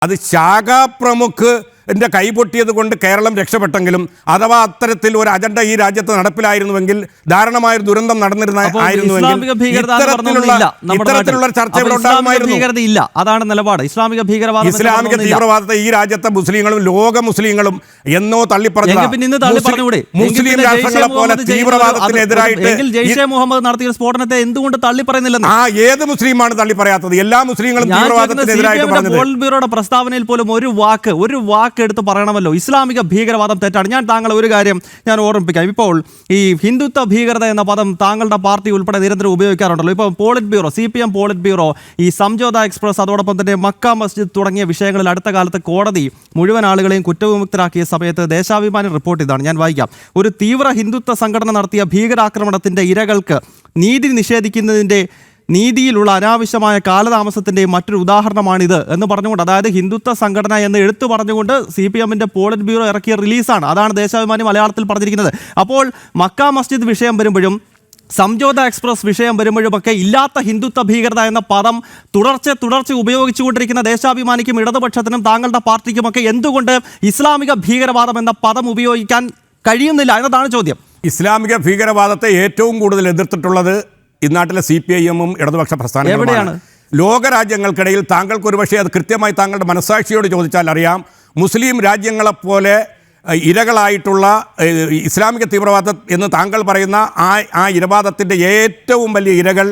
അത് ശാഖാപ്രമുഖ് എൻ്റെ കൈപൊട്ടിയത് കൊണ്ട് കേരളം രക്ഷപ്പെട്ടെങ്കിലും അഥവാ അത്തരത്തിൽ ഒരു അജണ്ട ഈ രാജ്യത്ത് നടപ്പിലായിരുന്നുവെങ്കിൽ ധാരണമായൊരു ദുരന്തം ഇത്തരത്തിലുള്ള ചർച്ച ഇവിടെ ഉണ്ടാകുമായിരുന്നു. അതാണ് നിലപാട്. ഇസ്ലാമിക തീവ്രവാദത്തെ ഈ രാജ്യത്തെ മുസ്ലിങ്ങളും ലോക മുസ്ലിങ്ങളും എന്നോ തള്ളിപ്പറഞ്ഞ മുസ്ലിം രാഷ്ട്രങ്ങളെ പോലെ തീവ്രവാദത്തിനെതിരായിട്ട് ജയ്ഷെ മുഹമ്മദ് നടത്തിയ സ്ഫോടനത്തെ എന്തുകൊണ്ട് തള്ളിപ്പറയുന്നില്ല? ഏത് മുസ്ലിമാണ് തള്ളിപ്പറയാത്തത്? എല്ലാ മുസ്ലിങ്ങളും തീവ്രവാദത്തിനെതിരായിട്ട് ബ്യൂറോയുടെ പ്രസ്താവനയിൽ പോലും ഒരു വാക്ക് എടുത്ത് പറയണമല്ലോ. ഇസ്ലാമിക ഭീകരവാദം തെറ്റാണ്. ഞാൻ താങ്കൾ ഒരു കാര്യം ഓർമ്മിപ്പിക്കാം. ഇപ്പോൾ ഈ ഹിന്ദുത്വ ഭീകരത എന്ന പദം താങ്കളുടെ പാർട്ടി ഉൾപ്പെടെ നിരന്തരം ഉപയോഗിക്കാറുണ്ടല്ലോ. ഇപ്പോൾ polit bureau, CPM polit bureau, ഈ സംജോത എക്സ്പ്രസ്, അതോടൊപ്പം തന്നെ മക്ക മസ്ജിദ് തുടങ്ങിയ വിഷയങ്ങളിൽ അടുത്ത കാലത്ത് കോടതി മുഴുവൻ ആളുകളെയും കുറ്റവിമുക്തരാക്കിയ സമയത്ത് ദേശാഭിമാനി റിപ്പോർട്ട് ഇതാണ്, ഞാൻ വായിക്കാം. ഒരു തീവ്ര ഹിന്ദുത്വ സംഘടന നടത്തിയ ഭീകരാക്രമണത്തിന്റെ ഇരകൾക്ക് നീതി നിഷേധിക്കുന്നതിന്റെ നീതിയിലുള്ള അനാവശ്യമായ കാലതാമസത്തിന്റെ മറ്റൊരു ഉദാഹരണമാണിത് എന്ന് പറഞ്ഞുകൊണ്ട്, അതായത് ഹിന്ദുത്വ സംഘടന എന്ന് എടുത്തു പറഞ്ഞുകൊണ്ട് CPMന്റെ പോളിറ്റ് ബ്യൂറോ ഇറക്കിയ റിലീസാണ്. അതാണ് ദേശാഭിമാനി മലയാളത്തിൽ പറഞ്ഞിരിക്കുന്നത്. അപ്പോൾ മക്ക മസ്ജിദ് വിഷയം വരുമ്പോഴും സംജോത എക്സ്പ്രസ് വിഷയം വരുമ്പോഴുമൊക്കെ ഇല്ലാത്ത ഹിന്ദുത്വ ഭീകരത എന്ന പദം തുടർച്ച ഉപയോഗിച്ചുകൊണ്ടിരിക്കുന്ന ദേശാഭിമാനിക്കും ഇടതുപക്ഷത്തിനും താങ്കളുടെ പാർട്ടിക്കുമൊക്കെ എന്തുകൊണ്ട് ഇസ്ലാമിക ഭീകരവാദം എന്ന പദം ഉപയോഗിക്കാൻ കഴിയുന്നില്ല എന്നതാണ് ചോദ്യം. ഇസ്ലാമിക ഭീകരവാദത്തെ ഏറ്റവും കൂടുതൽ എതിർത്തിട്ടുള്ളത് ഇന്നാട്ടിലെ CPIM-ഉം ഇടതുപക്ഷ പ്രസ്ഥാനങ്ങളുമാണ്. ലോകരാജ്യങ്ങൾക്കിടയിൽ താങ്കൾക്ക് ഒരുപക്ഷെ അത് കൃത്യമായി താങ്കളുടെ മനസ്സാക്ഷിയോട് ചോദിച്ചാൽ അറിയാം, മുസ്ലിം രാജ്യങ്ങളെപ്പോലെ ഇരകളായിട്ടുള്ള ഇസ്ലാമിക തീവ്രവാദം എന്ന് താങ്കൾ പറയുന്ന ആ ഇരവാദത്തിൻ്റെ ഏറ്റവും വലിയ ഇരകൾ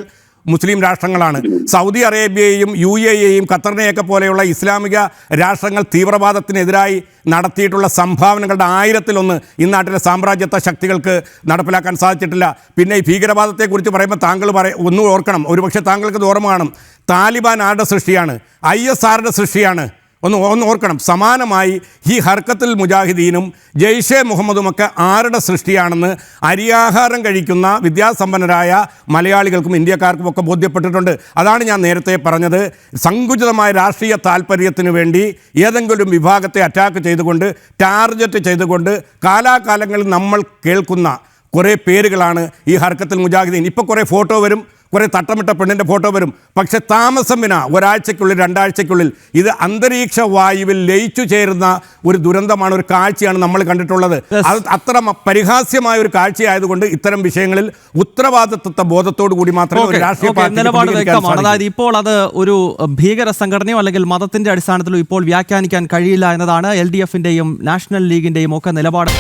മുസ്ലിം രാഷ്ട്രങ്ങളാണ്. സൗദി അറേബ്യയെയും UAE-യെയും ഖത്തറിനെയൊക്കെ പോലെയുള്ള ഇസ്ലാമിക രാഷ്ട്രങ്ങൾ തീവ്രവാദത്തിനെതിരായി നടത്തിയിട്ടുള്ള സംഭാവനകളുടെ 1000-1 ഇന്നാട്ടിലെ സാമ്രാജ്യത്വ ശക്തികൾക്ക് നടപ്പിലാക്കാൻ സാധിച്ചിട്ടില്ല. പിന്നെ ഈ ഭീകരവാദത്തെക്കുറിച്ച് പറയുമ്പോൾ താങ്കൾ ഒന്നും ഓർക്കണം, ഒരുപക്ഷെ താങ്കൾക്ക് ഇത് ഓർമ്മ കാണും, താലിബാൻ ആരുടെ സൃഷ്ടിയാണ്? IS ആരുടെ സൃഷ്ടിയാണ്? ഒന്ന് ഓർക്കണം. സമാനമായി ഈ ഹർക്കത്തുൽ മുജാഹിദീനും ജയ്ഷെ മുഹമ്മദുമൊക്കെ ആരുടെ സൃഷ്ടിയാണെന്ന് അരിയാഹാരം കഴിക്കുന്ന വിദ്യാസമ്പന്നരായ മലയാളികൾക്കും ഇന്ത്യക്കാർക്കും ഒക്കെ ബോധ്യപ്പെട്ടിട്ടുണ്ട്. അതാണ് ഞാൻ നേരത്തെ പറഞ്ഞത്, സങ്കുചിതമായ രാഷ്ട്രീയ താല്പര്യത്തിന് വേണ്ടി ഏതെങ്കിലും വിഭാഗത്തെ അറ്റാക്ക് ചെയ്തുകൊണ്ട്, ടാർഗറ്റ് ചെയ്തുകൊണ്ട് കാലാകാലങ്ങളിൽ നമ്മൾ കേൾക്കുന്ന കുറേ പേരുകളാണ് ഈ ഹർക്കത്തുൽ മുജാഹിദീൻ. ഇപ്പോൾ കുറേ ഫോട്ടോ വരും, കുറേ തട്ടമിട്ട പെണ്ണിൻ്റെ ഫോട്ടോ വരും. പക്ഷെ താമസം വിന ഒരാഴ്ചയ്ക്കുള്ളിൽ 2 ആഴ്ചയ്ക്കുള്ളിൽ ഇത് അന്തരീക്ഷ വായുവിൽ ലയിച്ചു ചേരുന്ന ഒരു ദുരന്തമാണ്, ഒരു കാഴ്ചയാണ് നമ്മൾ കണ്ടിട്ടുള്ളത്. അത് അത്ര പരിഹാസ്യമായ ഒരു കാഴ്ചയായതുകൊണ്ട് ഇത്തരം വിഷയങ്ങളിൽ ഉത്തരവാദിത്വ ബോധത്തോടു കൂടി മാത്രമേ ഒരു രാഷ്ട്രീയ നിലപാട് വ്യക്തമാണ്. അതായത് ഇപ്പോൾ അത് ഒരു ഭീകര സംഘടനയോ അല്ലെങ്കിൽ മതത്തിന്റെ അടിസ്ഥാനത്തിലോ ഇപ്പോൾ വ്യാഖ്യാനിക്കാൻ കഴിയില്ല എന്നതാണ് LDF-ന്റെയും നാഷണൽ ലീഗിന്റെയും ഒക്കെ നിലപാട്.